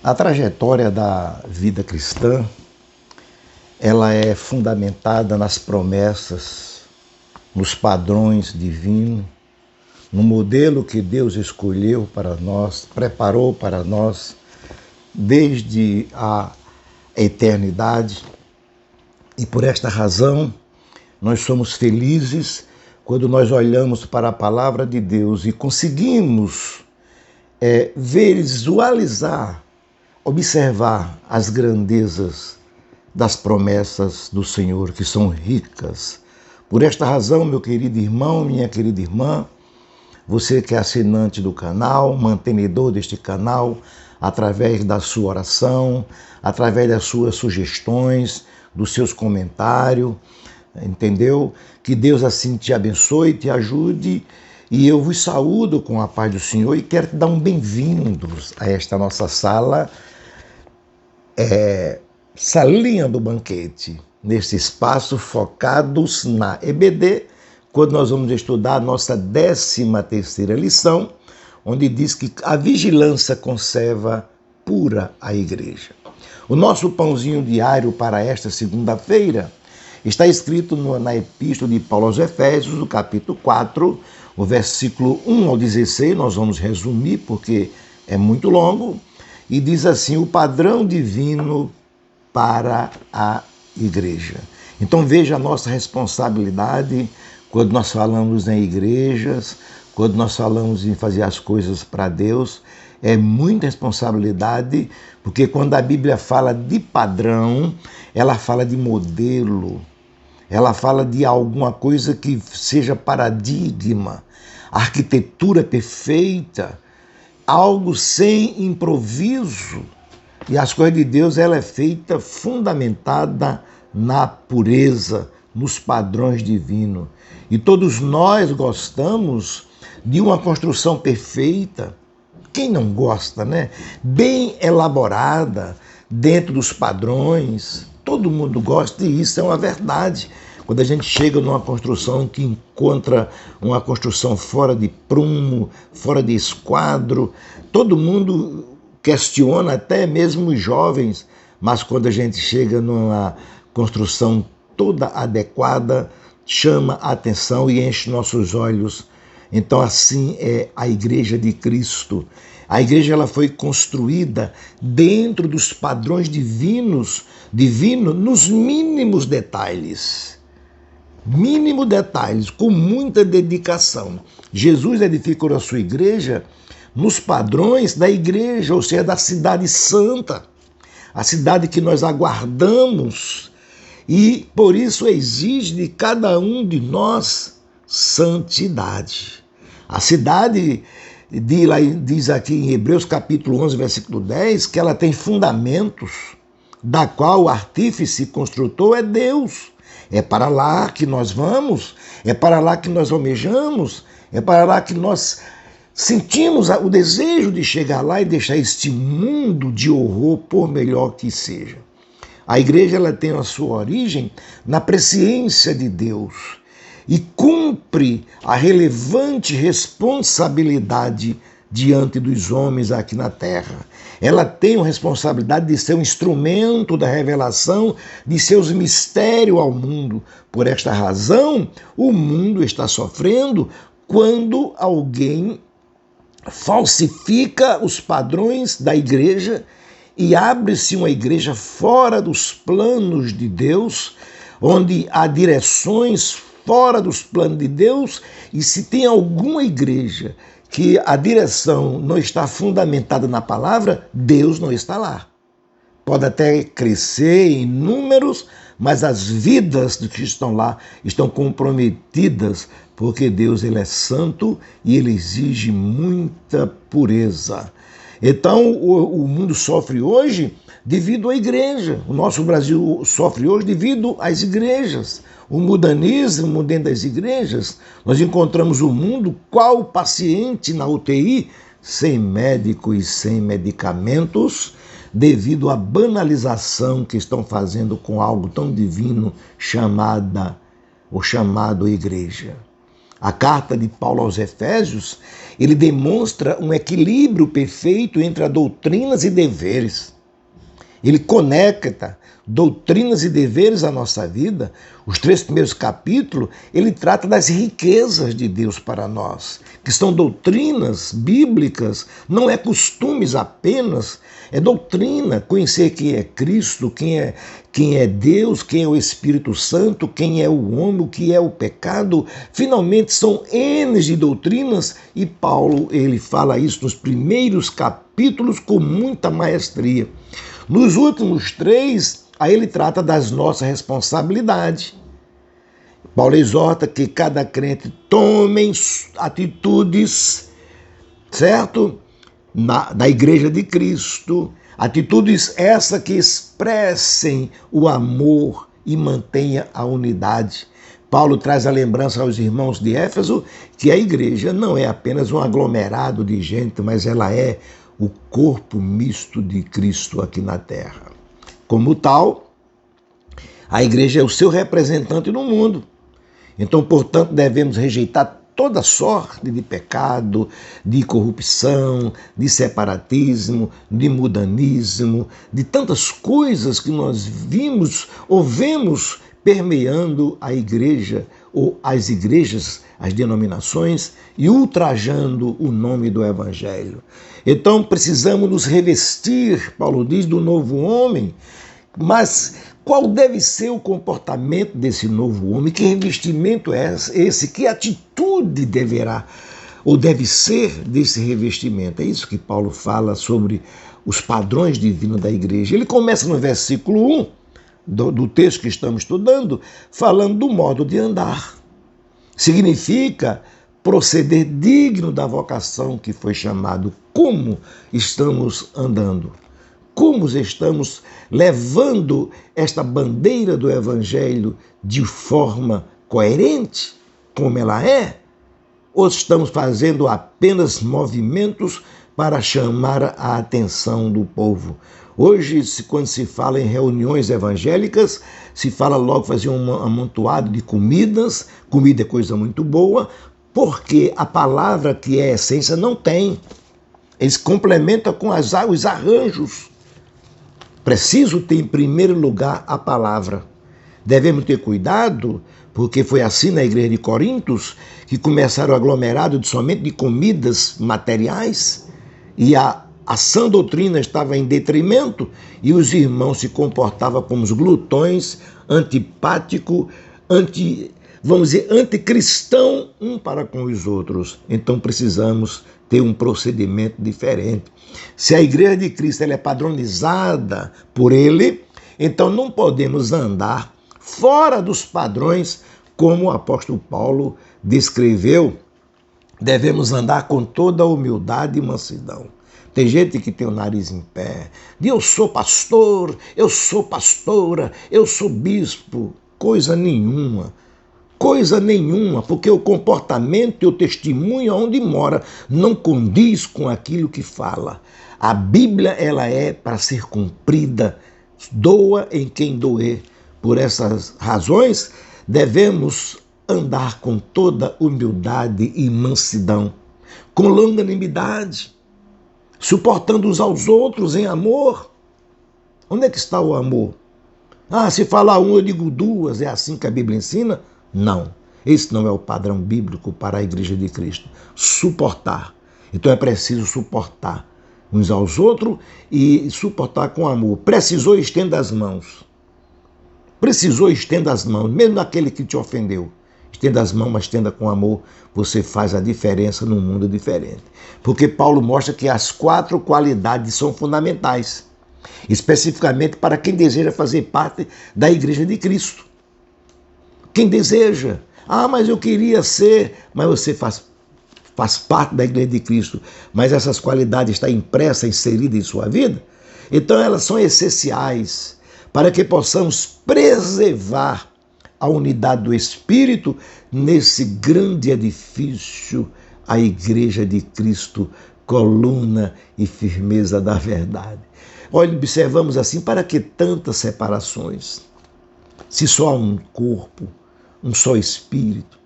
A trajetória da vida cristã, ela é fundamentada nas promessas, nos padrões divinos, no modelo que Deus escolheu para nós, preparou para nós desde a eternidade. E por esta razão, nós somos felizes quando nós olhamos para a palavra de Deus e conseguimos visualizar, observar as grandezas das promessas do Senhor, que são ricas. Por esta razão, meu querido irmão, minha querida irmã, você que é assinante do canal, mantenedor deste canal, através da sua oração, através das suas sugestões, dos seus comentários, entendeu? Que Deus assim te abençoe, te ajude, e eu vos saúdo com a paz do Senhor e quero te dar um bem-vindos a esta nossa sala, salinha do banquete, neste espaço focados na EBD, quando nós vamos estudar a nossa 13ª lição, onde diz que a vigilância conserva pura a igreja. O nosso pãozinho diário para esta segunda-feira está escrito na Epístola de Paulo aos Efésios, no capítulo 4, o versículo 1 ao 16, nós vamos resumir porque é muito longo, e diz assim: o padrão divino para a igreja. Então veja a nossa responsabilidade quando nós falamos em igrejas, quando nós falamos em fazer as coisas para Deus, é muita responsabilidade, porque quando a Bíblia fala de padrão, ela fala de modelo, ela fala de alguma coisa que seja paradigma, arquitetura perfeita, algo sem improviso. E as coisas de Deus, ela é feita fundamentada na pureza, nos padrões divinos. E todos nós gostamos de uma construção perfeita. Quem não gosta, né? Bem elaborada, dentro dos padrões. Todo mundo gosta e isso é uma verdade. Quando a gente chega numa construção que encontra uma construção fora de prumo, fora de esquadro, todo mundo questiona, até mesmo os jovens, mas quando a gente chega numa construção toda adequada, chama a atenção e enche nossos olhos. Então assim é a Igreja de Cristo. A igreja ela foi construída dentro dos padrões divinos nos mínimos detalhes. Mínimos detalhes, com muita dedicação. Jesus edificou a sua igreja nos padrões da igreja, ou seja, da cidade santa, a cidade que nós aguardamos, e por isso exige de cada um de nós santidade. A cidade diz aqui em Hebreus capítulo 11, versículo 10, que ela tem fundamentos, da qual o artífice construtor é Deus. É para lá que nós vamos, é para lá que nós almejamos, é para lá que nós sentimos o desejo de chegar lá e deixar este mundo de horror, por melhor que seja. A igreja ela tem a sua origem na presciência de Deus e cumpre a relevante responsabilidade diante dos homens aqui na terra. Ela tem a responsabilidade de ser um instrumento da revelação de seus mistérios ao mundo. Por esta razão, o mundo está sofrendo quando alguém falsifica os padrões da igreja e abre-se uma igreja fora dos planos de Deus, onde há direções fora dos planos de Deus, e se tem alguma igreja que a direção não está fundamentada na palavra, Deus não está lá. Pode até crescer em números, mas as vidas dos que estão lá estão comprometidas, porque Deus ele é santo e ele exige muita pureza. Então o mundo sofre hoje devido à igreja. O nosso Brasil sofre hoje devido às igrejas. O mudanismo dentro das igrejas, nós encontramos o mundo qual paciente na UTI, sem médico e sem medicamentos, devido à banalização que estão fazendo com algo tão divino chamado igreja. A carta de Paulo aos Efésios, ele demonstra um equilíbrio perfeito entre as doutrinas e deveres. Ele conecta doutrinas e deveres à nossa vida. Os 3 primeiros capítulos, ele trata das riquezas de Deus para nós, que são doutrinas bíblicas, não é costumes apenas, é doutrina, conhecer quem é Cristo, quem é Deus, quem é o Espírito Santo, quem é o homem, o que é o pecado. Finalmente são N de doutrinas e Paulo ele fala isso nos primeiros capítulos com muita maestria. Nos últimos 3, aí ele trata das nossas responsabilidades. Paulo exorta que cada crente tome atitudes, certo? Da Igreja de Cristo, atitudes essas que expressem o amor e mantenha a unidade. Paulo traz a lembrança aos irmãos de Éfeso que a igreja não é apenas um aglomerado de gente, mas ela é o corpo misto de Cristo aqui na terra. Como tal, a igreja é o seu representante no mundo. Então, portanto, devemos rejeitar toda sorte de pecado, de corrupção, de separatismo, de mudanismo, de tantas coisas que nós vimos ou vemos permeando a igreja ou as igrejas, as denominações e ultrajando o nome do Evangelho. Então precisamos nos revestir, Paulo diz, do novo homem, mas qual deve ser o comportamento desse novo homem? Que revestimento é esse? Que atitude deverá ou deve ser desse revestimento? É isso que Paulo fala sobre os padrões divinos da igreja. Ele começa no versículo 1 do texto que estamos estudando, falando do modo de andar. Significa proceder digno da vocação que foi chamado. Como estamos andando? Como estamos levando esta bandeira do Evangelho de forma coerente, como ela é? Ou estamos fazendo apenas movimentos para chamar a atenção do povo? Hoje, quando se fala em reuniões evangélicas, se fala logo fazer um amontoado de comidas. Comida é coisa muito boa, porque a palavra que é essência não tem. Eles complementam com os arranjos. Preciso ter em primeiro lugar a palavra. Devemos ter cuidado, porque foi assim na igreja de Corintos, que começaram o aglomerado somente de comidas materiais, e a sã doutrina estava em detrimento, e os irmãos se comportavam como os glutões, antipático, anticristão um para com os outros. Então precisamos ter um procedimento diferente. Se a igreja de Cristo ela é padronizada por ele, então não podemos andar fora dos padrões, como o apóstolo Paulo descreveu. Devemos andar com toda a humildade e mansidão. Tem gente que tem o nariz em pé, diz eu sou pastor, eu sou pastora, eu sou bispo. Coisa nenhuma, porque o comportamento e o testemunho onde mora não condiz com aquilo que fala. A Bíblia ela é para ser cumprida, doa em quem doer. Por essas razões, devemos andar com toda humildade e mansidão, com longanimidade, suportando uns aos outros em amor. Onde é que está o amor? Se falar um, eu digo duas, é assim que a Bíblia ensina? Não, esse não é o padrão bíblico para a igreja de Cristo. Suportar. Então é preciso suportar uns aos outros e suportar com amor. Precisou, estenda as mãos. Mesmo naquele que te ofendeu. Estenda as mãos, mas estenda com amor. Você faz a diferença num mundo diferente. Porque Paulo mostra que as 4 qualidades são fundamentais, especificamente para quem deseja fazer parte da igreja de Cristo. Quem deseja, mas eu queria ser, mas você faz parte da igreja de Cristo, mas essas qualidades estão impressas, inseridas em sua vida, então elas são essenciais para que possamos preservar a unidade do Espírito nesse grande edifício, a igreja de Cristo, coluna e firmeza da verdade. Olha, observamos assim, para que tantas separações? Se só há um corpo, um só Espírito.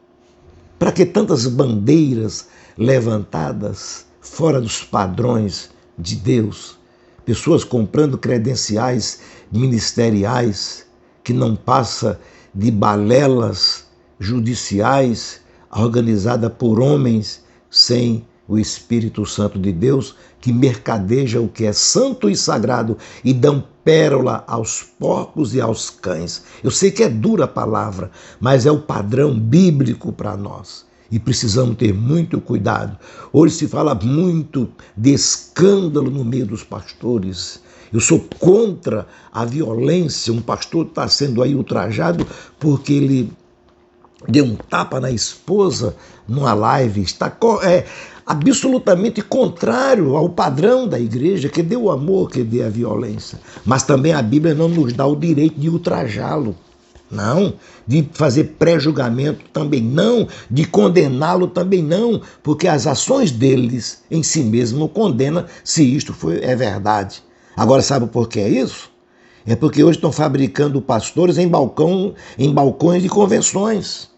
Para que tantas bandeiras levantadas fora dos padrões de Deus? Pessoas comprando credenciais ministeriais que não passa de balelas judiciais organizada por homens sem o Espírito Santo de Deus, que mercadeja o que é santo e sagrado e dão pérola aos porcos e aos cães. Eu sei que é dura a palavra, mas é o padrão bíblico para nós. E precisamos ter muito cuidado. Hoje se fala muito de escândalo no meio dos pastores. Eu sou contra a violência. Um pastor está sendo aí ultrajado porque ele deu um tapa na esposa numa live. Está absolutamente contrário ao padrão da igreja, que dê o amor, que dê a violência. Mas também a Bíblia não nos dá o direito de ultrajá-lo. Não, de fazer pré-julgamento também não, de condená-lo também não, porque as ações deles em si mesmo condenam se isto é verdade. Agora sabe por que é isso? É porque hoje estão fabricando pastores em balcões de convenções,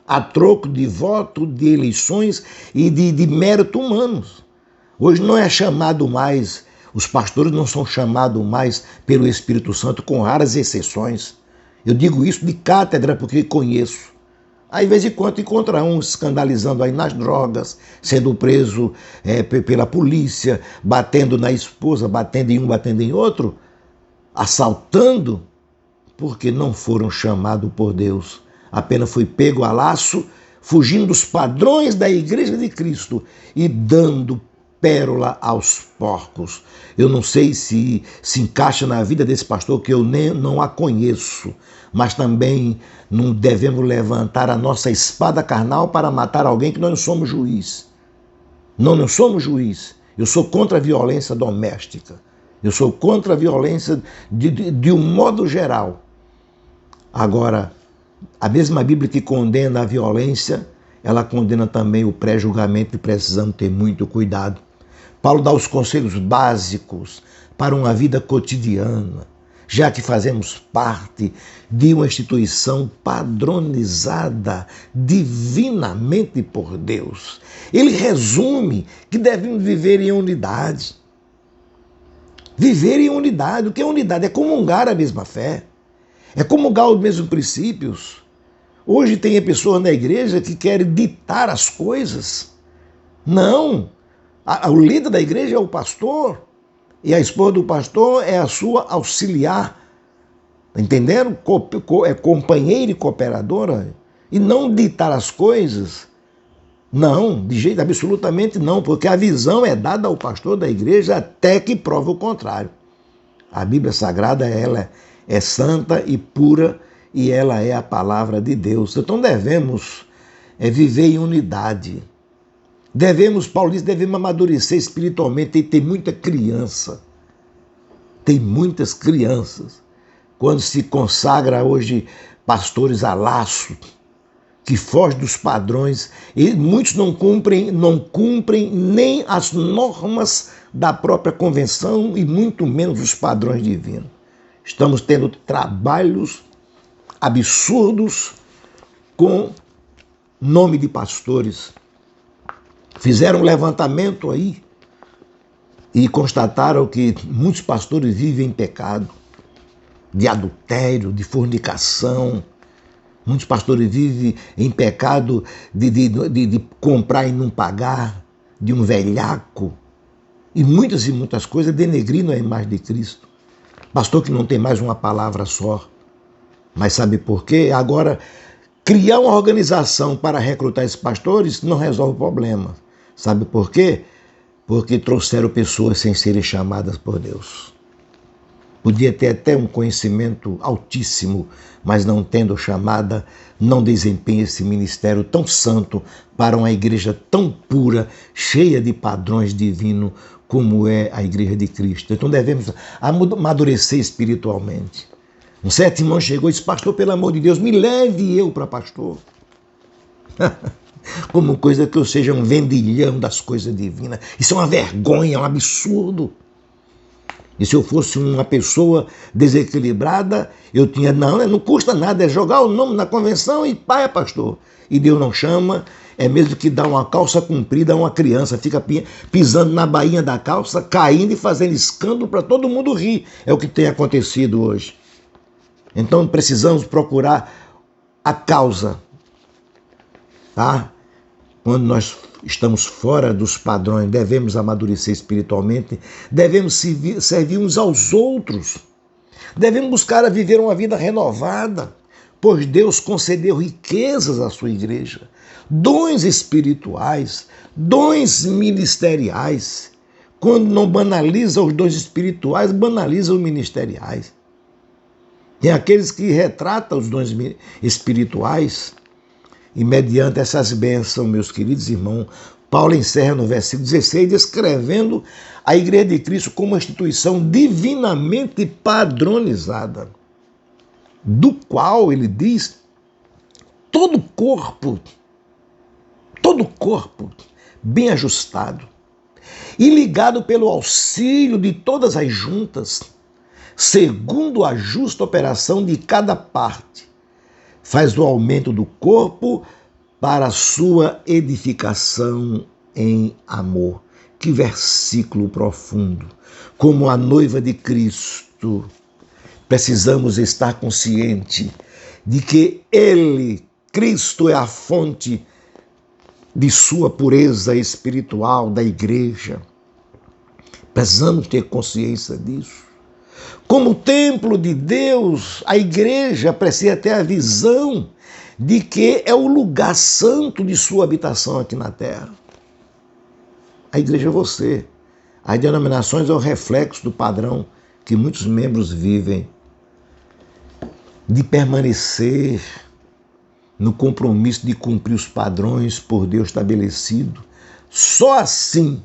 a troco de voto, de eleições e de mérito humanos. Hoje não é chamado mais, os pastores não são chamados mais pelo Espírito Santo, com raras exceções. Eu digo isso de cátedra porque conheço. Aí, de vez em quando, encontra um escandalizando aí nas drogas, sendo preso pela polícia, batendo na esposa, batendo em um, batendo em outro, assaltando, porque não foram chamados por Deus. Apenas foi pego a laço, fugindo dos padrões da Igreja de Cristo e dando pérola aos porcos. Eu não sei se encaixa na vida desse pastor, que eu não a conheço, mas também não devemos levantar a nossa espada carnal para matar alguém, que nós não somos juiz. Não somos juiz. Eu sou contra a violência doméstica. Eu sou contra a violência de um modo geral. Agora, a mesma Bíblia que condena a violência, ela condena também o pré-julgamento, e precisamos ter muito cuidado. Paulo dá os conselhos básicos para uma vida cotidiana, já que fazemos parte de uma instituição padronizada divinamente por Deus. Ele resume que devemos viver em unidade. Viver em unidade. O que é unidade? É comungar a mesma fé. É comungar os mesmos princípios. Hoje tem pessoas na igreja que querem ditar as coisas. Não. O líder da igreja é o pastor, e a esposa do pastor é a sua auxiliar. Entenderam? É companheira e cooperadora. E não ditar as coisas. Não, de jeito absolutamente não, porque a visão é dada ao pastor da igreja até que prova o contrário. A Bíblia Sagrada, ela é santa e pura, e ela é a palavra de Deus. Então devemos viver em unidade. Paulo diz, devemos amadurecer espiritualmente, e tem muita criança. Tem muitas crianças. Quando se consagra hoje pastores a laço, que fogem dos padrões, e muitos não cumprem nem as normas da própria convenção, e muito menos os padrões divinos. Estamos tendo trabalhos absurdos com nome de pastores. Fizeram um levantamento aí e constataram que muitos pastores vivem em pecado, de adultério, de fornicação. Muitos pastores vivem em pecado de comprar e não pagar, de um velhaco. E muitas coisas denegrindo a imagem de Cristo. Pastor que não tem mais uma palavra só. Mas sabe por quê? Agora, criar uma organização para recrutar esses pastores não resolve o problema. Sabe por quê? Porque trouxeram pessoas sem serem chamadas por Deus. Podia ter até um conhecimento altíssimo, mas não tendo chamada, não desempenha esse ministério tão santo para uma igreja tão pura, cheia de padrões divinos, como é a igreja de Cristo. Então devemos amadurecer espiritualmente. Um certo irmão chegou e disse, pastor, pelo amor de Deus, me leve eu para pastor. Como coisa que eu seja um vendilhão das coisas divinas. Isso é uma vergonha, é um absurdo. E se eu fosse uma pessoa desequilibrada, eu tinha, não custa nada, é jogar o nome na convenção e pá, pastor. E Deus não chama, é mesmo que dá uma calça comprida a uma criança, fica pisando na bainha da calça, caindo e fazendo escândalo para todo mundo rir. É o que tem acontecido hoje. Então precisamos procurar a causa, tá? Quando nós estamos fora dos padrões, devemos amadurecer espiritualmente, devemos servir uns aos outros, devemos buscar a viver uma vida renovada, pois Deus concedeu riquezas à sua igreja, dons espirituais, dons ministeriais. Quando não banaliza os dons espirituais, banaliza os ministeriais. Tem aqueles que retratam os dons espirituais. E mediante essas bênçãos, meus queridos irmãos, Paulo encerra no versículo 16, descrevendo a Igreja de Cristo como uma instituição divinamente padronizada, do qual ele diz, todo corpo bem ajustado e ligado pelo auxílio de todas as juntas, segundo a justa operação de cada parte, faz o aumento do corpo para a sua edificação em amor. Que versículo profundo! Como a noiva de Cristo, precisamos estar consciente de que Ele, Cristo, é a fonte de sua pureza espiritual da igreja. Precisamos ter consciência disso. Como templo de Deus, a igreja precisa ter a visão de que é o lugar santo de sua habitação aqui na terra. A igreja é você. As denominações é o reflexo do padrão que muitos membros vivem, de permanecer no compromisso de cumprir os padrões por Deus estabelecido. Só assim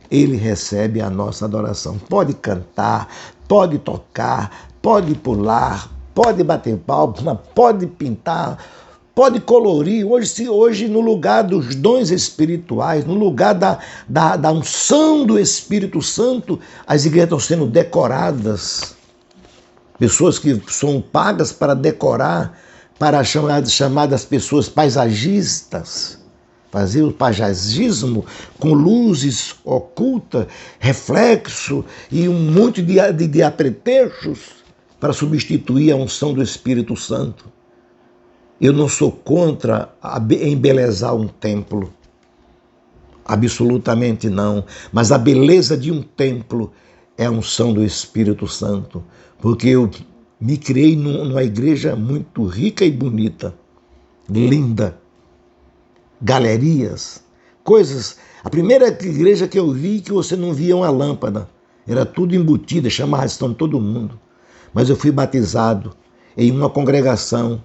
Ele recebe a nossa adoração. Pode cantar, pode tocar, pode pular, pode bater palma, pode pintar, pode colorir. Hoje no lugar dos dons espirituais, no lugar da unção do Espírito Santo, as igrejas estão sendo decoradas. Pessoas que são pagas para decorar, para chamar das pessoas paisagistas, fazer o paisagismo com luzes ocultas, reflexo e um monte de apetrechos para substituir a unção do Espírito Santo. Eu não sou contra embelezar um templo, absolutamente não, mas a beleza de um templo é a unção do Espírito Santo, porque eu me criei numa igreja muito rica e bonita, linda, galerias, coisas. A primeira igreja que eu vi que você não via uma lâmpada, era tudo embutida, chamava a atenção de todo mundo. Mas eu fui batizado em uma congregação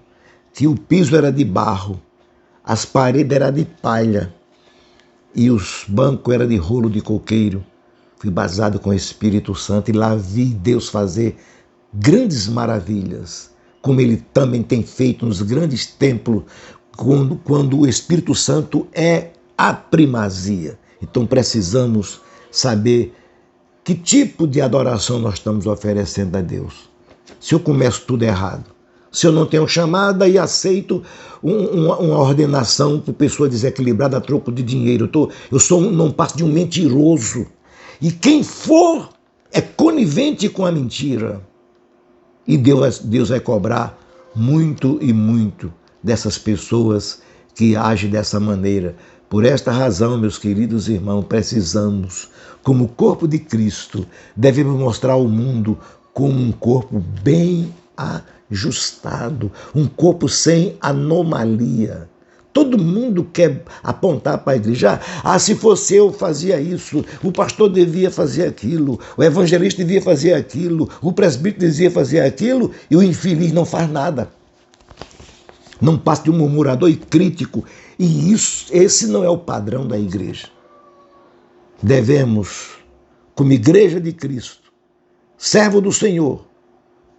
que o piso era de barro, as paredes eram de palha e os bancos eram de rolo de coqueiro. Fui batizado com o Espírito Santo e lá vi Deus fazer grandes maravilhas, como Ele também tem feito nos grandes templos, quando o Espírito Santo é a primazia. Então precisamos saber que tipo de adoração nós estamos oferecendo a Deus. Se eu começo tudo errado, se eu não tenho chamada e aceito uma ordenação por pessoa desequilibrada a troco de dinheiro, não passo de um mentiroso. E quem for é conivente com a mentira. E Deus vai cobrar muito e muito dessas pessoas que agem dessa maneira. Por esta razão, meus queridos irmãos, precisamos, como corpo de Cristo, devemos mostrar ao mundo como um corpo bem ajustado, um corpo sem anomalia. Todo mundo quer apontar para a igreja. Se fosse eu, fazia isso. O pastor devia fazer aquilo. O evangelista devia fazer aquilo. O presbítero devia fazer aquilo. E o infeliz não faz nada. Não passa de um murmurador e crítico. E esse não é o padrão da igreja. Devemos, como igreja de Cristo, servo do Senhor,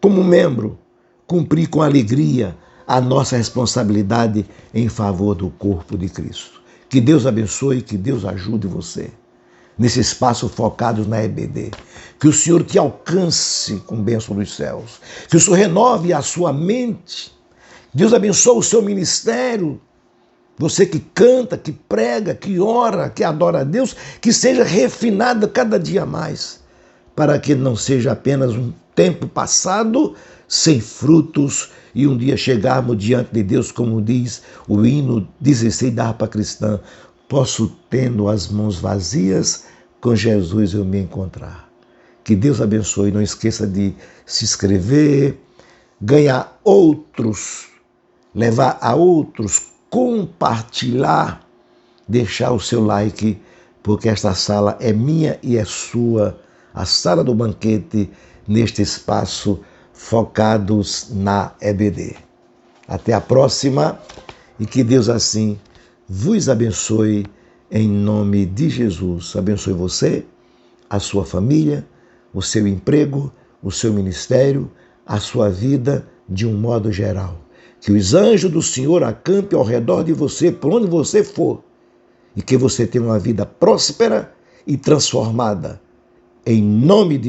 como membro, cumprir com alegria a nossa responsabilidade em favor do corpo de Cristo. Que Deus abençoe, que Deus ajude você. nesse espaço focado na EBD. Que o Senhor te alcance com bênção dos céus. Que o Senhor renove a sua mente. Deus abençoe o seu ministério. Você que canta, que prega, que ora, que adora a Deus, que seja refinado cada dia mais, para que não seja apenas um tempo passado sem frutos e um dia chegarmos diante de Deus, como diz o hino 16 da harpa cristã, posso, tendo as mãos vazias, com Jesus eu me encontrar. Que Deus abençoe. Não esqueça de se inscrever, ganhar outros, levar a outros, compartilhar, deixar o seu like, porque esta sala é minha e é sua, a sala do banquete, neste espaço focados na EBD. Até a próxima e que Deus assim vos abençoe em nome de Jesus. Abençoe você, a sua família, o seu emprego, o seu ministério, a sua vida de um modo geral. Que os anjos do Senhor acampem ao redor de você, por onde você for, e que você tenha uma vida próspera e transformada. Em nome de